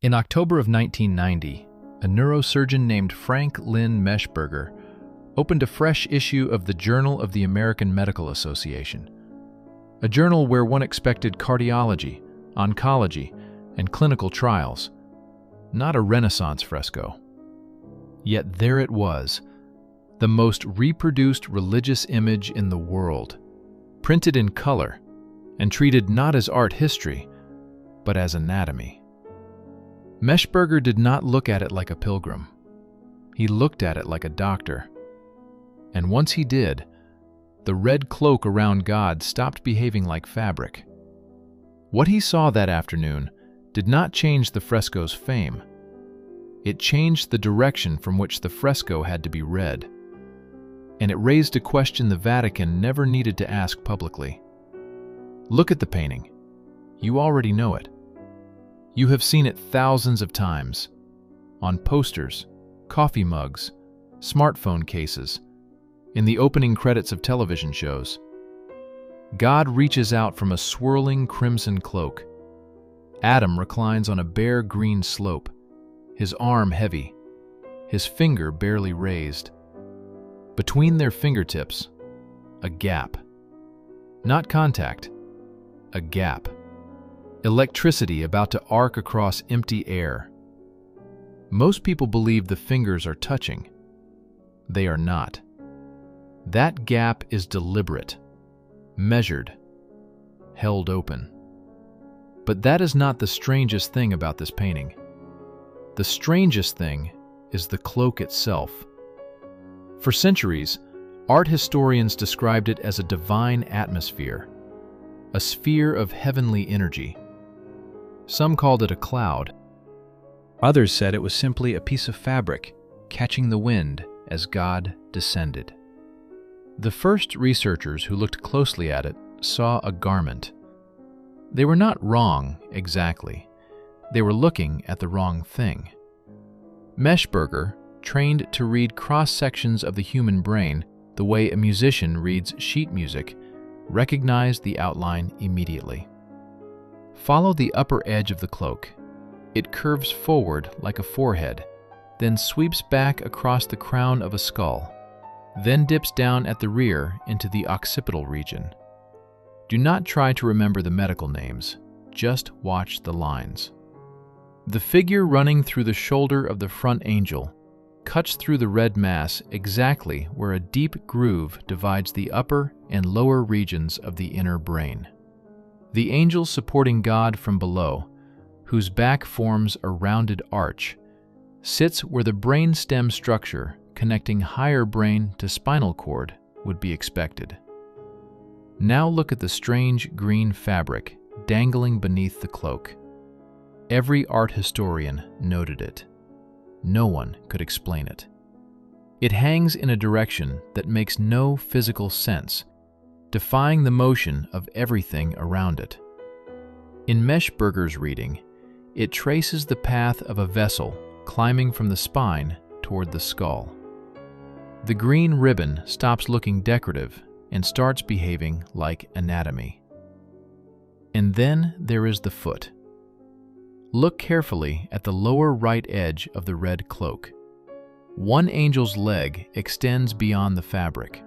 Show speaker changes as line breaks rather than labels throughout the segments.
In October of 1990, a neurosurgeon named Lynn Meshberger opened a fresh issue of the Journal of the American Medical Association, a journal where one expected cardiology, oncology, and clinical trials, not a Renaissance fresco. Yet there it was, the most reproduced religious image in the world, printed in color and treated not as art history, but as anatomy. Meshberger did not look at it like a pilgrim. He looked at it like a doctor. And once he did, the red cloak around God stopped behaving like fabric. What he saw that afternoon did not change the fresco's fame. It changed the direction from which the fresco had to be read. And it raised a question the Vatican never needed to ask publicly. Look at the painting. You already know it. You have seen it thousands of times, on posters, coffee mugs, smartphone cases, in the opening credits of television shows. God reaches out from a swirling crimson cloak. Adam reclines on a bare green slope, his arm heavy, his finger barely raised. Between their fingertips, a gap. Not contact, a gap. Electricity about to arc across empty air. Most people believe the fingers are touching. They are not. That gap is deliberate, measured, held open. But that is not the strangest thing about this painting. The strangest thing is the cloak itself. For centuries, art historians described it as a divine atmosphere, a sphere of heavenly energy. Some called it a cloud. Others said it was simply a piece of fabric catching the wind as God descended. The first researchers who looked closely at it saw a garment. They were not wrong exactly. They were looking at the wrong thing. Meshberger, trained to read cross-sections of the human brain the way a musician reads sheet music, recognized the outline immediately. Follow the upper edge of the cloak. It curves forward like a forehead, then sweeps back across the crown of a skull, then dips down at the rear into the occipital region. Do not try to remember the medical names, just watch the lines. The figure running through the shoulder of the front angel cuts through the red mass exactly where a deep groove divides the upper and lower regions of the inner brain. The angel supporting God from below, whose back forms a rounded arch, sits where the brain stem structure connecting higher brain to spinal cord would be expected. Now look at the strange green fabric dangling beneath the cloak. Every art historian noted it. No one could explain it. It hangs in a direction that makes no physical sense, defying the motion of everything around it. In Meshberger's reading, it traces the path of a vessel climbing from the spine toward the skull. The green ribbon stops looking decorative and starts behaving like anatomy. And then there is the foot. Look carefully at the lower right edge of the red cloak. One angel's leg extends beyond the fabric.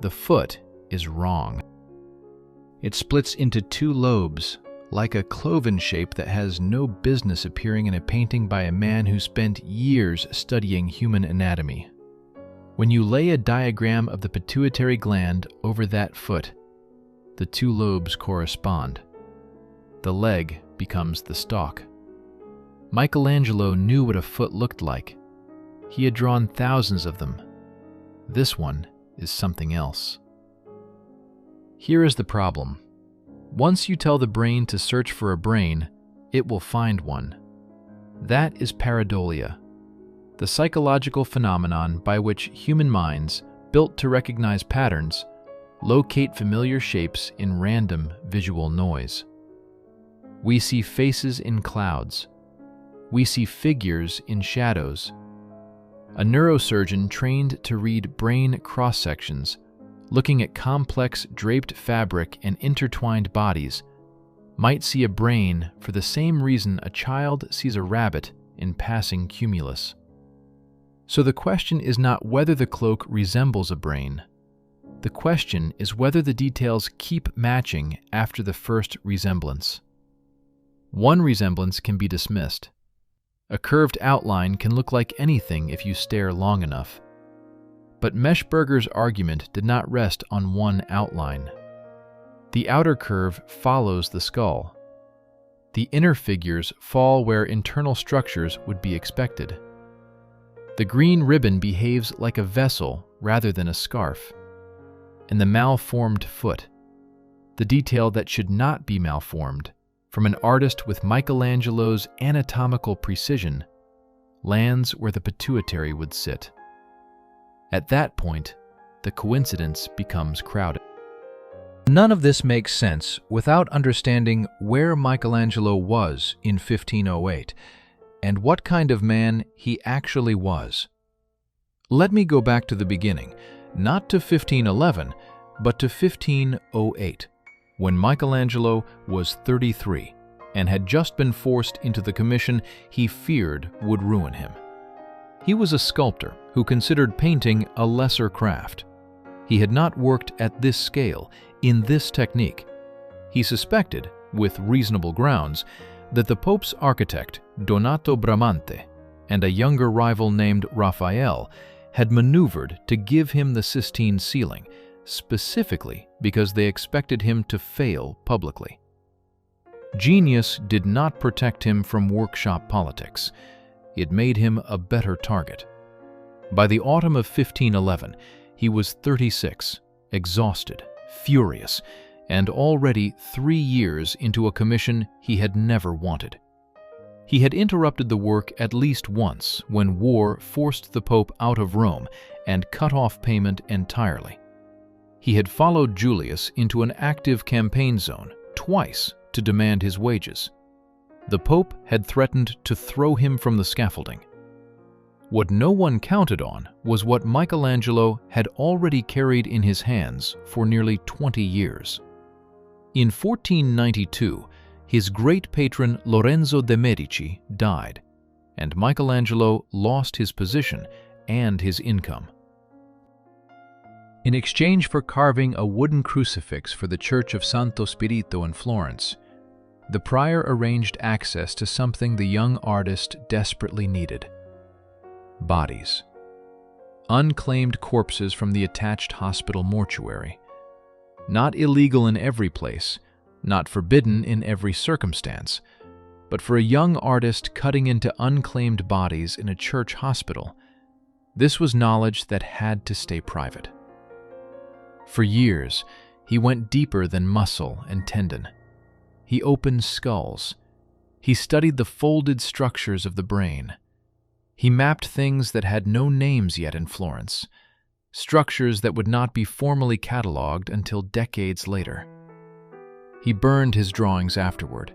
The foot is wrong. It splits into two lobes, like a cloven shape that has no business appearing in a painting by a man who spent years studying human anatomy. When you lay a diagram of the pituitary gland over that foot, the two lobes correspond. The leg becomes the stalk. Michelangelo knew what a foot looked like. He had drawn thousands of them. This one is something else. Here is the problem. Once you tell the brain to search for a brain, it will find one. That is pareidolia, the psychological phenomenon by which human minds, built to recognize patterns, locate familiar shapes in random visual noise. We see faces in clouds. We see figures in shadows. A neurosurgeon trained to read brain cross-sections, looking at complex draped fabric and intertwined bodies, might see a brain for the same reason a child sees a rabbit in passing cumulus. So the question is not whether the cloak resembles a brain. The question is whether the details keep matching after the first resemblance. One resemblance can be dismissed. A curved outline can look like anything if you stare long enough. But Meshberger's argument did not rest on one outline. The outer curve follows the skull. The inner figures fall where internal structures would be expected. The green ribbon behaves like a vessel rather than a scarf. And the malformed foot, the detail that should not be malformed, from an artist with Michelangelo's anatomical precision, lands where the pituitary would sit. At that point, the coincidence becomes crowded. None of this makes sense without understanding where Michelangelo was in 1508 and what kind of man he actually was. Let me go back to the beginning, not to 1511, but to 1508, when Michelangelo was 33 and had just been forced into the commission he feared would ruin him. He was a sculptor who considered painting a lesser craft. He had not worked at this scale, in this technique. He suspected, with reasonable grounds, that the Pope's architect, Donato Bramante, and a younger rival named Raphael had maneuvered to give him the Sistine ceiling, specifically because they expected him to fail publicly. Genius did not protect him from workshop politics. It made him a better target. By the autumn of 1511, he was 36, exhausted, furious, and already 3 years into a commission he had never wanted. He had interrupted the work at least once when war forced the Pope out of Rome and cut off payment entirely. He had followed Julius into an active campaign zone twice to demand his wages. The Pope had threatened to throw him from the scaffolding. What no one counted on was what Michelangelo had already carried in his hands for nearly 20 years. In 1492, his great patron Lorenzo de' Medici died, and Michelangelo lost his position and his income. In exchange for carving a wooden crucifix for the Church of Santo Spirito in Florence, the prior arranged access to something the young artist desperately needed: bodies. Unclaimed corpses from the attached hospital mortuary. Not illegal in every place, not forbidden in every circumstance, but for a young artist cutting into unclaimed bodies in a church hospital, this was knowledge that had to stay private. For years, he went deeper than muscle and tendon. He opened skulls. He studied the folded structures of the brain. He mapped things that had no names yet in Florence, structures that would not be formally catalogued until decades later. He burned his drawings afterward.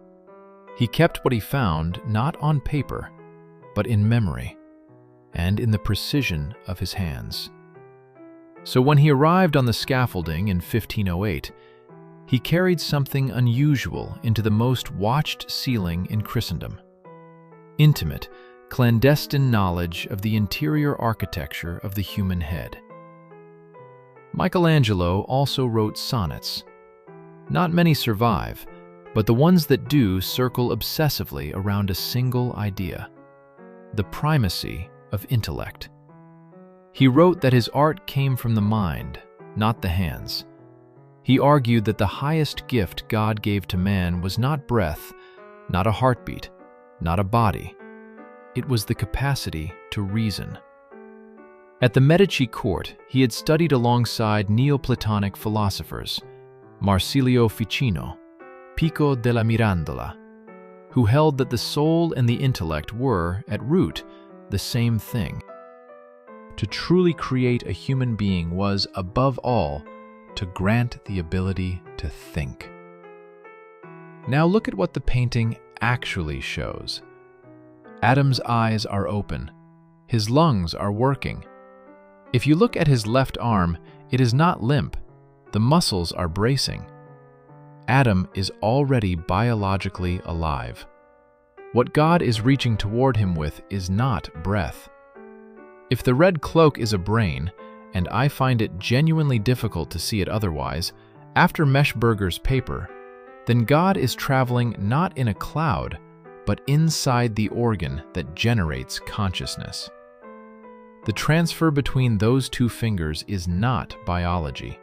He kept what he found not on paper, but in memory, and in the precision of his hands. So when he arrived on the scaffolding in 1508, he carried something unusual into the most watched ceiling in Christendom: intimate, clandestine knowledge of the interior architecture of the human head. Michelangelo also wrote sonnets. Not many survive, but the ones that do circle obsessively around a single idea: the primacy of intellect. He wrote that his art came from the mind, not the hands. He argued that the highest gift God gave to man was not breath, not a heartbeat, not a body. It was the capacity to reason. At the Medici court, he had studied alongside Neoplatonic philosophers, Marsilio Ficino, Pico della Mirandola, who held that the soul and the intellect were, at root, the same thing. To truly create a human being was, above all, to grant the ability to think. Now look at what the painting actually shows. Adam's eyes are open. His lungs are working. If you look at his left arm, it is not limp. The muscles are bracing. Adam is already biologically alive. What God is reaching toward him with is not breath. If the red cloak is a brain, and I find it genuinely difficult to see it otherwise, after Meshberger's paper, then God is traveling not in a cloud, but inside the organ that generates consciousness. The transfer between those two fingers is not biology.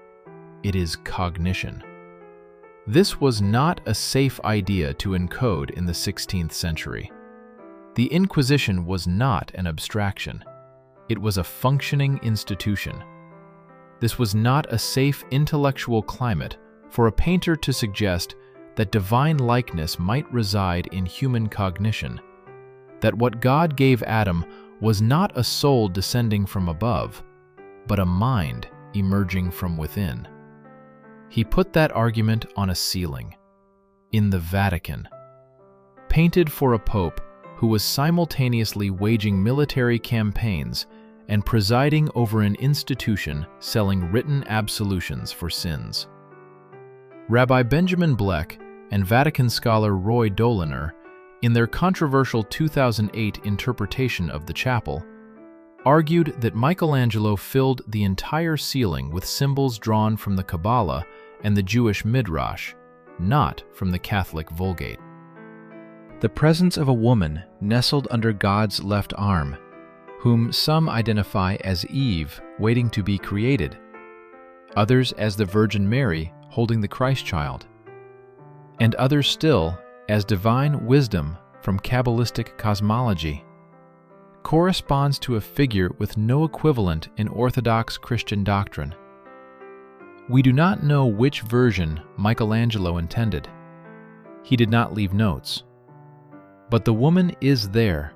It is cognition. This was not a safe idea to encode in the 16th century. The Inquisition was not an abstraction. It was a functioning institution. This was not a safe intellectual climate for a painter to suggest that divine likeness might reside in human cognition, that what God gave Adam was not a soul descending from above, but a mind emerging from within. He put that argument on a ceiling, in the Vatican, painted for a pope who was simultaneously waging military campaigns and presiding over an institution selling written absolutions for sins. Rabbi Benjamin Bleck and Vatican scholar Roy Doliner, in their controversial 2008 interpretation of the chapel, argued that Michelangelo filled the entire ceiling with symbols drawn from the Kabbalah and the Jewish Midrash, not from the Catholic Vulgate. The presence of a woman nestled under God's left arm, whom some identify as Eve waiting to be created, others as the Virgin Mary holding the Christ child, and others still as divine wisdom from Kabbalistic cosmology, corresponds to a figure with no equivalent in Orthodox Christian doctrine. We do not know which version Michelangelo intended. He did not leave notes. But the woman is there,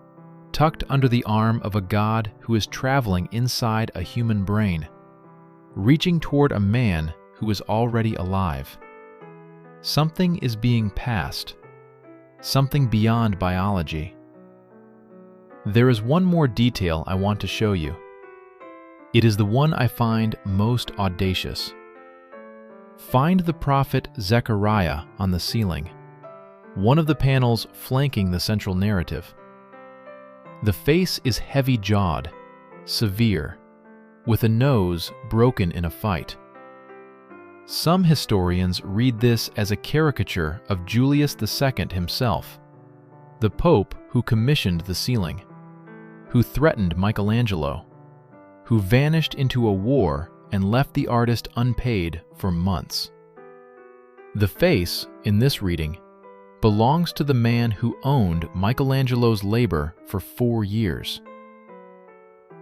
tucked under the arm of a God who is traveling inside a human brain, reaching toward a man who is already alive. Something is being passed, something beyond biology. There is one more detail I want to show you. It is the one I find most audacious. Find the prophet Zechariah on the ceiling, one of the panels flanking the central narrative. The face is heavy-jawed, severe, with a nose broken in a fight. Some historians read this as a caricature of Julius II himself, the pope who commissioned the ceiling, who threatened Michelangelo, who vanished into a war and left the artist unpaid for months. The face, in this reading, belongs to the man who owned Michelangelo's labor for 4 years.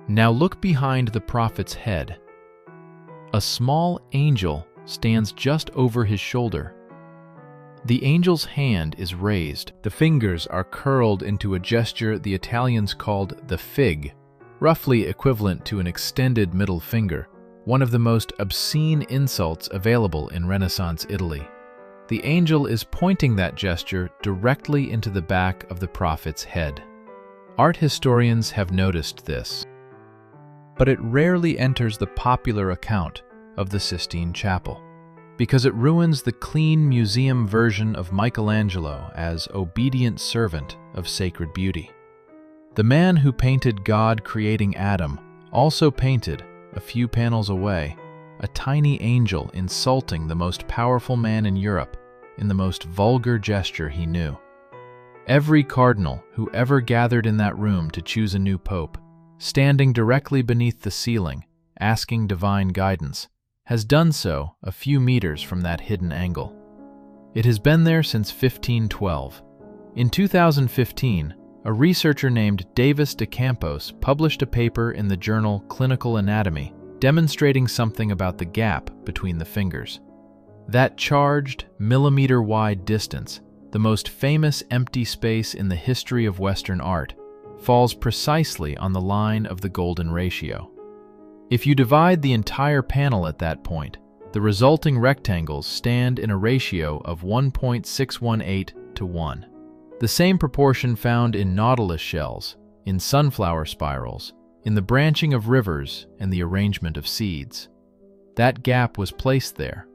Now look behind the prophet's head. A small angel stands just over his shoulder. The angel's hand is raised. The fingers are curled into a gesture the Italians called the fig, roughly equivalent to an extended middle finger, one of the most obscene insults available in Renaissance Italy. The angel is pointing that gesture directly into the back of the prophet's head. Art historians have noticed this, but it rarely enters the popular account of the Sistine Chapel, because it ruins the clean museum version of Michelangelo as obedient servant of sacred beauty. The man who painted God creating Adam also painted, a few panels away, a tiny angel insulting the most powerful man in Europe in the most vulgar gesture he knew. Every cardinal who ever gathered in that room to choose a new pope, standing directly beneath the ceiling, asking divine guidance, has done so a few meters from that hidden angle. It has been there since 1512. In 2015, a researcher named Davis de Campos published a paper in the journal Clinical Anatomy demonstrating something about the gap between the fingers. That charged, millimeter-wide distance, the most famous empty space in the history of Western art, falls precisely on the line of the golden ratio. If you divide the entire panel at that point, the resulting rectangles stand in a ratio of 1.618 to 1. The same proportion found in nautilus shells, in sunflower spirals, in the branching of rivers and the arrangement of seeds. That gap was placed there,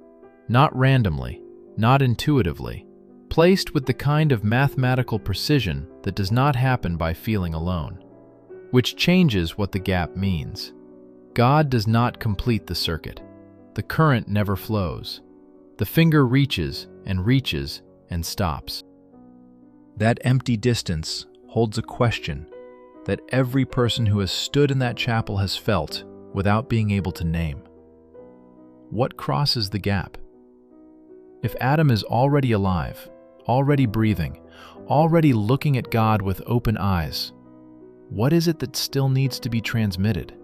not randomly, not intuitively, placed with the kind of mathematical precision that does not happen by feeling alone, which changes what the gap means. God does not complete the circuit. The current never flows. The finger reaches and stops. That empty distance holds a question that every person who has stood in that chapel has felt without being able to name. What crosses the gap? If Adam is already alive, already breathing, already looking at God with open eyes, what is it that still needs to be transmitted?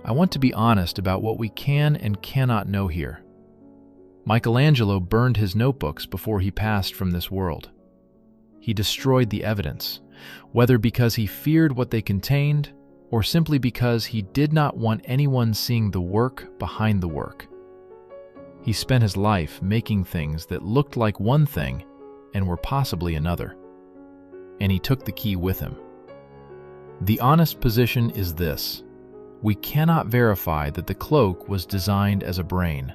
I want to be honest about what we can and cannot know here. Michelangelo burned his notebooks before he passed from this world. He destroyed the evidence, whether because he feared what they contained or simply because he did not want anyone seeing the work behind the work. He spent his life making things that looked like one thing and were possibly another. And he took the key with him. The honest position is this: we cannot verify that the cloak was designed as a brain.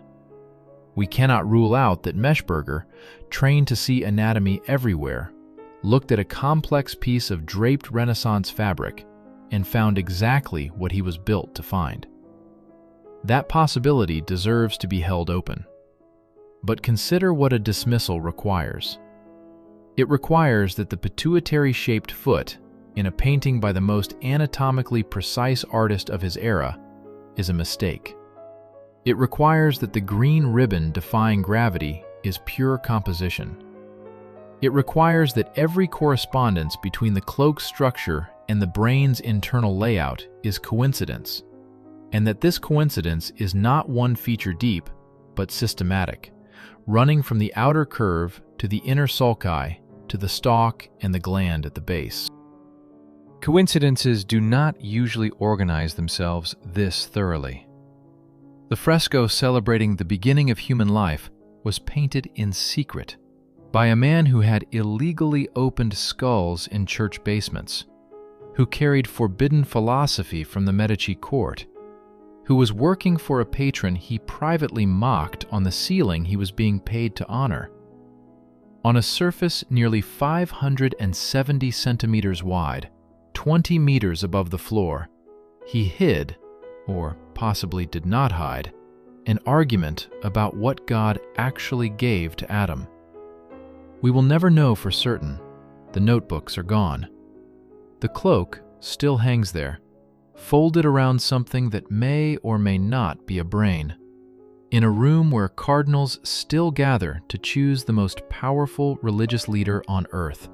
We cannot rule out that Meshberger, trained to see anatomy everywhere, looked at a complex piece of draped Renaissance fabric and found exactly what he was built to find. That possibility deserves to be held open. But consider what a dismissal requires. It requires that the pituitary-shaped foot in a painting by the most anatomically precise artist of his era is a mistake. It requires that the green ribbon defying gravity is pure composition. It requires that every correspondence between the cloak's structure and the brain's internal layout is coincidence, and that this coincidence is not one feature deep, but systematic, running from the outer curve to the inner sulci to the stalk and the gland at the base. Coincidences do not usually organize themselves this thoroughly. The fresco celebrating the beginning of human life was painted in secret by a man who had illegally opened skulls in church basements, who carried forbidden philosophy from the Medici court, who was working for a patron he privately mocked on the ceiling he was being paid to honor. On a surface nearly 570 centimeters wide, 20 meters above the floor, he hid, or possibly did not hide, an argument about what God actually gave to Adam. We will never know for certain. The notebooks are gone. The cloak still hangs there, folded around something that may or may not be a brain, in a room where cardinals still gather to choose the most powerful religious leader on earth,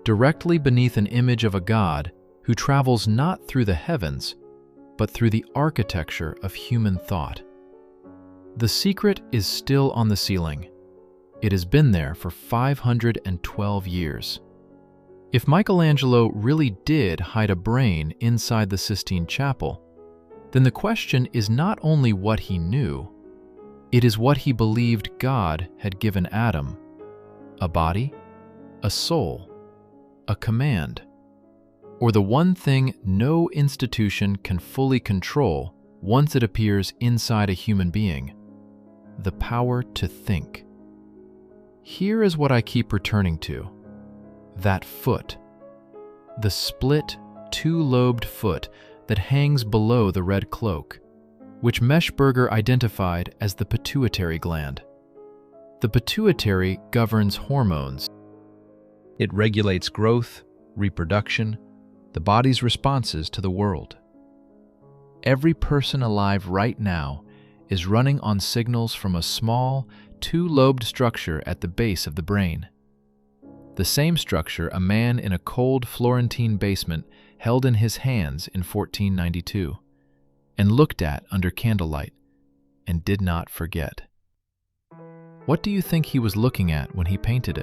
directly beneath an image of a God who travels not through the heavens, but through the architecture of human thought. The secret is still on the ceiling. It has been there for 512 years. If Michelangelo really did hide a brain inside the Sistine Chapel, then the question is not only what he knew, it is what he believed God had given Adam: a body, a soul, a command, or the one thing no institution can fully control once it appears inside a human being: the power to think. Here is what I keep returning to: that foot, the split, two-lobed foot that hangs below the red cloak, which Meshberger identified as the pituitary gland. The pituitary governs hormones. It regulates growth, reproduction, the body's responses to the world. Every person alive right now is running on signals from a small, two-lobed structure at the base of the brain. The same structure a man in a cold Florentine basement held in his hands in 1492 and looked at under candlelight and did not forget. What do you think he was looking at when he painted it?